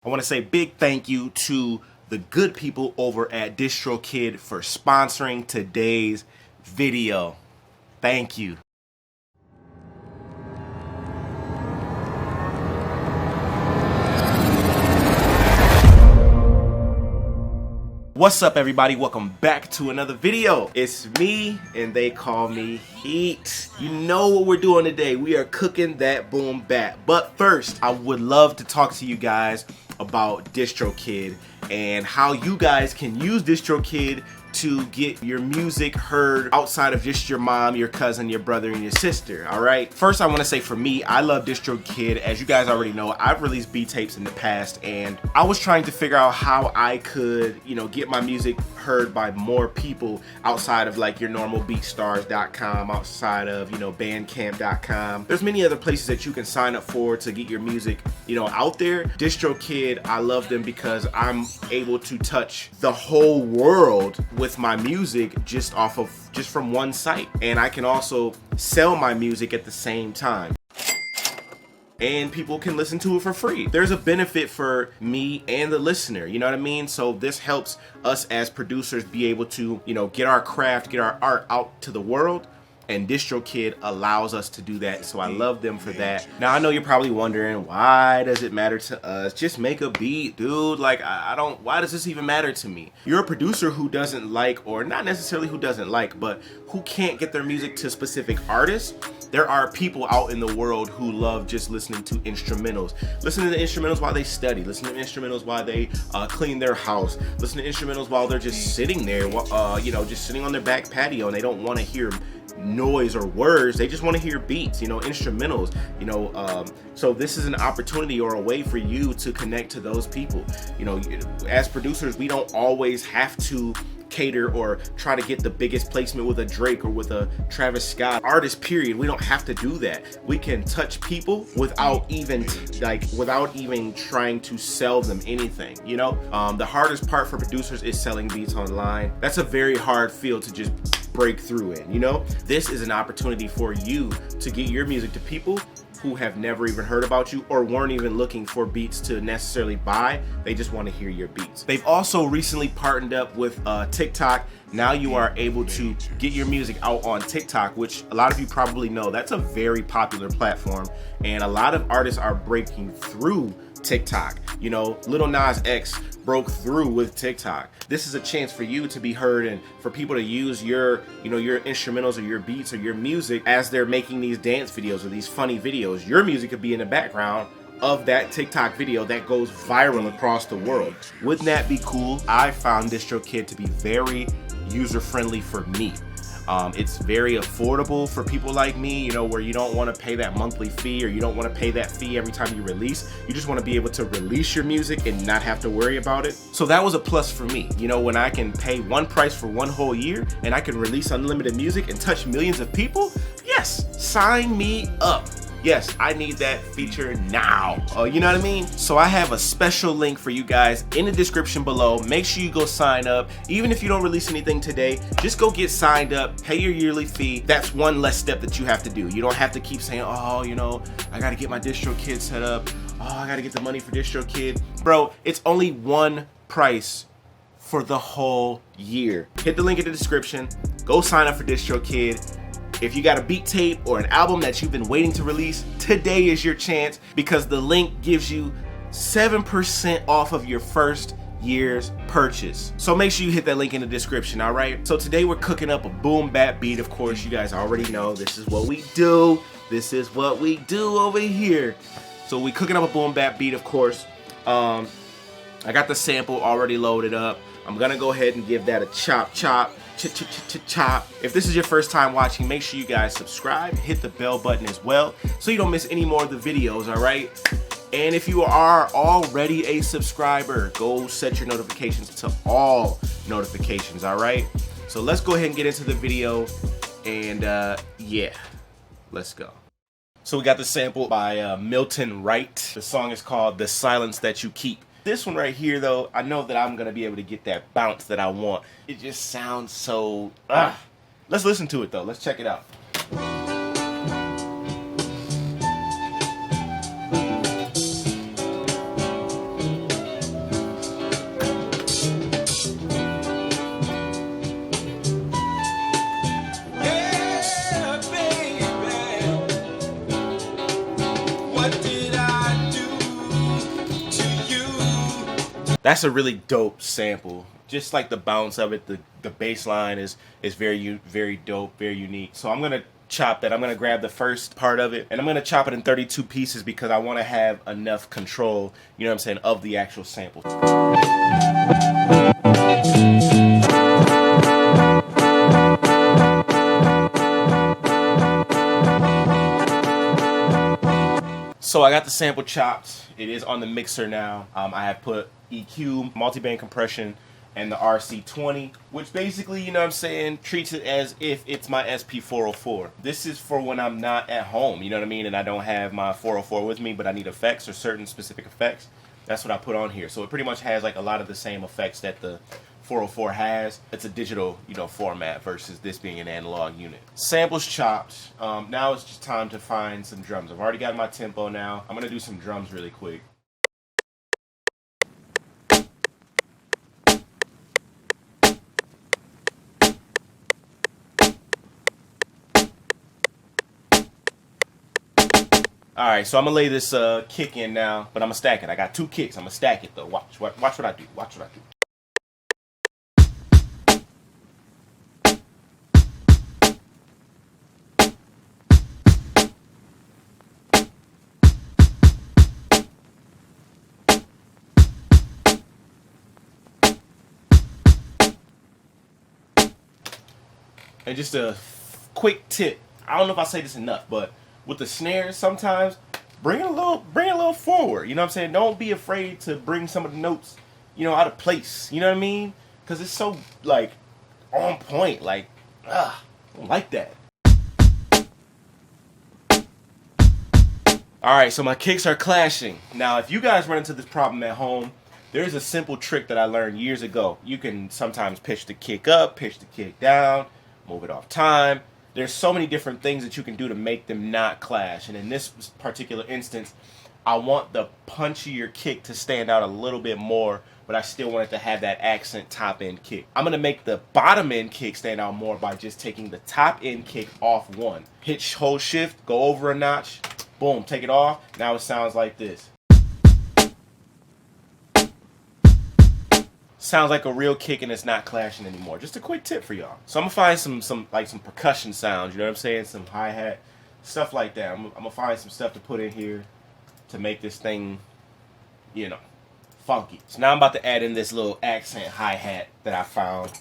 I want to say big thank you to the good people over at DistroKid for sponsoring today's video. Thank you. What's up, everybody? Welcome back to another video. It's me and they call me Heat. You know what we're doing today. We are cooking that boom bap. But first, I would love to talk to you guys about DistroKid and how you guys can use DistroKid to get your music heard outside of just your mom, your cousin, your brother, and your sister. All right. First, I want to say for me, I love DistroKid. As you guys already know, I've released beat tapes in the past, and I was trying to figure out how I could, get my music heard by more people outside of like your normal BeatStars.com, outside of Bandcamp.com. There's many other places that you can sign up for to get your music, out there. DistroKid, I love them because I'm able to touch the whole world with my music just from one site, and I can also sell my music at the same time, and people can listen to it for free. There's a benefit for me and the listener, you know what I mean? So this helps us as producers be able to get our craft, get our art out to the world, and DistroKid allows us to do that, so I love them for that. Now, I know you're probably wondering, why does it matter to us? Just make a beat, dude. Like, why does this even matter to me? You're a producer who doesn't like, or not necessarily who doesn't like, but who can't get their music to specific artists. There are people out in the world who love just listening to instrumentals. Listen to the instrumentals while they study. Listen to instrumentals while they clean their house. Listen to instrumentals while they're just sitting there, just sitting on their back patio, and they don't want to hear noise or words. They just want to hear beats, instrumentals, so this is an opportunity or a way for you to connect to those people. As producers, we don't always have to cater or try to get the biggest placement with a Drake or with a Travis Scott artist, period. We don't have to do that. We can touch people without even trying to sell them anything. The hardest part for producers is selling beats online. That's a very hard field to just break through in. This is an opportunity for you to get your music to people who have never even heard about you or weren't even looking for beats to necessarily buy. They just want to hear your beats. They've also recently partnered up with TikTok. Now you are able to get your music out on TikTok, which a lot of you probably know. That's a very popular platform, and a lot of artists are breaking through TikTok. Lil Nas X broke through with TikTok. This is a chance for you to be heard and for people to use your your instrumentals or your beats or your music as they're making these dance videos or these funny videos. Your music could be in the background of that TikTok video that goes viral across the world. Wouldn't that be cool? I found DistroKid to be very user-friendly for me. It's very affordable for people like me, where you don't want to pay that monthly fee, or you don't want to pay that fee every time you release. You just want to be able to release your music and not have to worry about it. So that was a plus for me, when I can pay one price for one whole year and I can release unlimited music and touch millions of people. Yes, sign me up. Yes, I need that feature now. You know what I mean? So I have a special link for you guys in the description below. Make sure you go sign up. Even if you don't release anything today, just go get signed up, pay your yearly fee. That's one less step that you have to do. You don't have to keep saying, I gotta get my DistroKid set up. I gotta get the money for DistroKid. Bro, it's only one price for the whole year. Hit the link in the description. Go sign up for DistroKid. If you got a beat tape or an album that you've been waiting to release, today is your chance, because the link gives you 7% off of your first year's purchase. So make sure you hit that link in the description, all right? So today we're cooking up a boom bap beat. Of course, you guys already know this is what we do. This is what we do over here. So we cooking up a boom bap beat, of course. I got the sample already loaded up. I'm gonna go ahead and give that a chop. If this is your first time watching, make sure you guys subscribe, hit the bell button as well, so you don't miss any more of the videos, all right? And if you are already a subscriber, go set your notifications to all notifications, all right? So let's go ahead and get into the video, and yeah, let's go. So we got the sample by Milton Wright. The song is called The Silence That You Keep. This one right here, though, I know that I'm going to be able to get that bounce that I want. It just sounds so... Let's listen to it, though. Let's check it out. That's a really dope sample. Just like the bounce of it, the bass line is very dope, very unique. So I'm gonna chop that. I'm gonna grab the first part of it and I'm gonna chop it in 32 pieces because I want to have enough control, you know what I'm saying, of the actual sample. So I got the sample chopped. It is on the mixer now. I have put EQ, multiband compression, and the RC20, which basically, you know what I'm saying, treats it as if it's my SP404. This is for when I'm not at home, you know what I mean, and I don't have my 404 with me, but I need effects or certain specific effects. That's what I put on here. So it pretty much has like a lot of the same effects that the 404 has. It's a digital, you know, format versus this being an analog unit. Samples chopped. Now it's just time to find some drums. I've already got my tempo now. I'm gonna do some drums really quick. Alright, so I'm gonna lay this kick in now, but I'm gonna stack it. I got 2 kicks. I'm gonna stack it though. Watch what I do. Watch what I do. And just a quick tip. I don't know if I say this enough, but with the snares, sometimes bring it a little forward. You know what I'm saying? Don't be afraid to bring some of the notes, you know, out of place. You know what I mean? Because it's so like on point. Like, I don't like that. All right, so my kicks are clashing. Now, if you guys run into this problem at home, there's a simple trick that I learned years ago. You can sometimes pitch the kick up, pitch the kick down, move it off time. There's so many different things that you can do to make them not clash. And in this particular instance, I want the punchier kick to stand out a little bit more, but I still want it to have that accent top end kick. I'm gonna make the bottom end kick stand out more by just taking the top end kick off one. Hit, hold shift, go over a notch, boom, take it off. Now it sounds like this. Sounds like a real kick and it's not clashing anymore. Just a quick tip for y'all. So I'm gonna find some percussion sounds, you know what I'm saying? Some hi-hat, stuff like that. I'm gonna find some stuff to put in here to make this thing, you know, funky. So now I'm about to add in this little accent hi-hat that I found.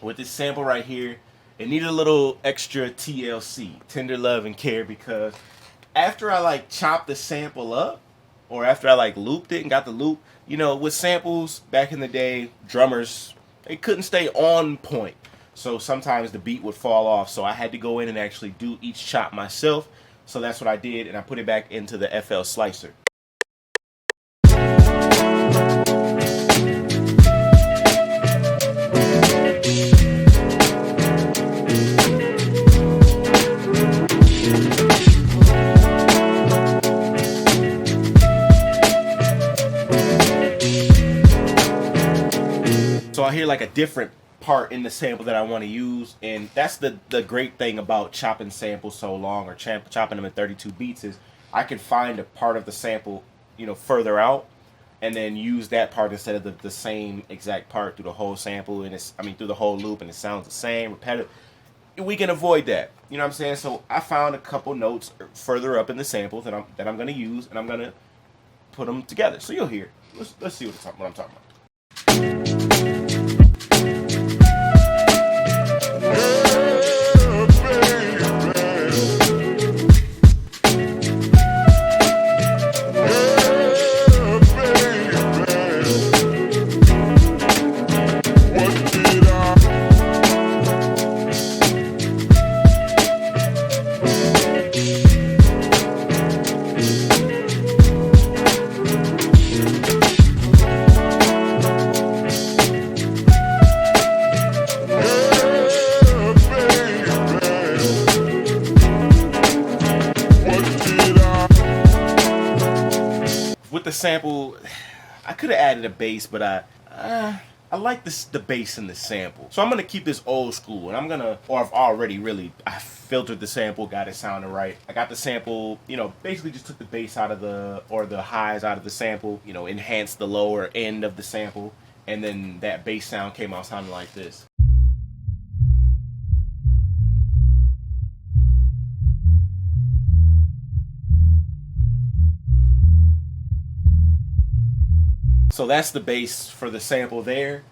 With this sample right here, it needed a little extra TLC, tender love and care, because after I like chopped the sample up, or after I like looped it and got the loop, you know, with samples back in the day, drummers, they couldn't stay on point. So sometimes the beat would fall off. So I had to go in and actually do each chop myself. So that's what I did, and I put it back into the FL slicer. So I hear like a different part in the sample that I want to use, and that's the great thing about chopping samples so long, or chopping them in 32 beats, is I can find a part of the sample, you know, further out, and then use that part instead of the same exact part through the whole sample, and through the whole loop, and it sounds the same, repetitive. We can avoid that, you know what I'm saying? So I found a couple notes further up in the sample that I'm gonna use, and I'm gonna put them together. So you'll hear. Let's see what I'm talking about. sample, I could have added a bass, but I like the bass in the sample. So I'm gonna keep this old school, and I've already really, I filtered the sample, got it sounding right. I got the sample, you know, basically just took the bass out of the highs out of the sample, you know, enhanced the lower end of the sample, and then that bass sound came out sounding like this. So that's the bass for the sample there.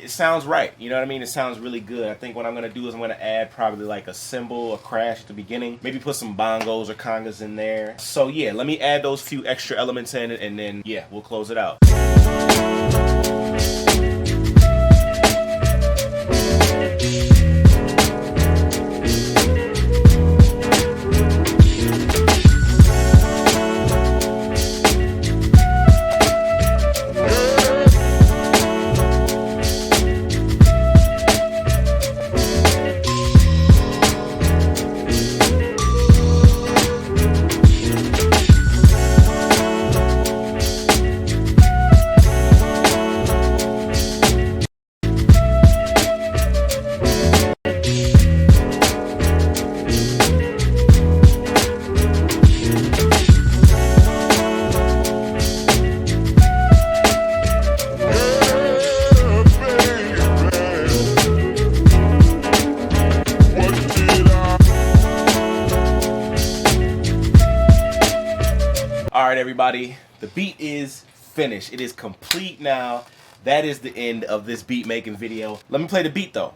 It sounds right, you know what I mean? It sounds really good. I think what I'm gonna do is I'm gonna add probably like a cymbal, a crash at the beginning, maybe put some bongos or congas in there. So yeah, let me add those few extra elements in it, and then yeah, we'll close it out. Alright everybody, the beat is finished. It is complete now. That is the end of this beat making video. Let me play the beat though.